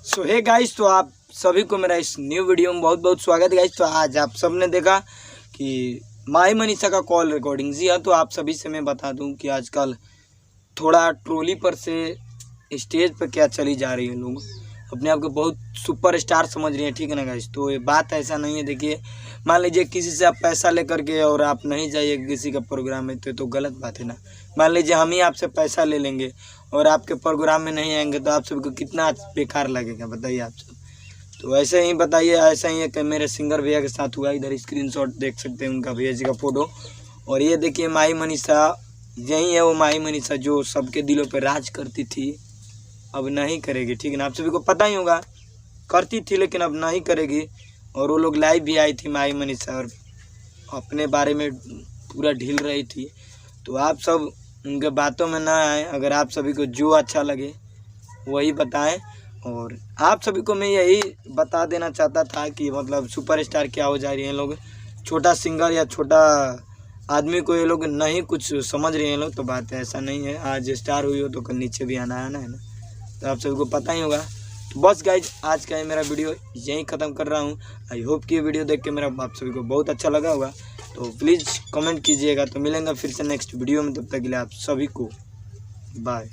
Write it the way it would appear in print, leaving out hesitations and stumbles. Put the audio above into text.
सो hey guys, तो आप सभी को मेरा इस न्यू वीडियो में बहुत बहुत स्वागत है गाइस। तो आज आप सबने देखा कि माही मनीषा का कॉल रिकॉर्डिंग। जी हाँ, तो आप सभी से मैं बता दूं कि आजकल थोड़ा ट्रोली पर से स्टेज पर क्या चली जा रही है, लोग अपने आप को बहुत सुपरस्टार समझ रही हैं, ठीक है ना गाइस। तो ये बात ऐसा नहीं है। देखिए, मान लीजिए किसी से आप पैसा लेकर के और आप नहीं जाइए किसी का प्रोग्राम में, तो गलत बात है ना। मान लीजिए हम ही आपसे पैसा ले लेंगे और आपके प्रोग्राम में नहीं आएंगे, तो आप सबको कितना बेकार लगेगा, बताइए आप सब। तो ऐसे ही बताइए, ऐसा ही है कि मेरे सिंगर भैया के साथ हुआ। इधर स्क्रीनशॉट देख सकते हैं उनका, भैया जी का फोटो। और ये देखिए माही मनीषा, यही है वो माही मनीषा जो सबके दिलों पर राज करती थी, अब नहीं करेगी, ठीक है ना। आप सभी को पता ही होगा, करती थी लेकिन अब नहीं करेगी। और वो लोग लाइव भी आई थी माही मनीषा और अपने बारे में पूरा ढील रही थी। तो आप सब उनके बातों में ना आए। अगर आप सभी को जो अच्छा लगे वही बताएं। और आप सभी को मैं यही बता देना चाहता था कि मतलब सुपरस्टार क्या हो जा रही हैं लोग, छोटा सिंगर या छोटा आदमी को ये लोग नहीं कुछ समझ रहे हैं लोग। तो बात ऐसा नहीं है, आज स्टार हुई हो तो कल नीचे भी आना है ना, तो आप सभी को पता ही होगा। तो बस गाइज, आज का ये मेरा वीडियो यहीं ख़त्म कर रहा हूँ। आई होप कि ये वीडियो देख के मेरा आप सभी को बहुत अच्छा लगा होगा। तो प्लीज़ कमेंट कीजिएगा। तो मिलेंगे फिर से नेक्स्ट वीडियो में, तब तक के लिए आप सभी को बाय।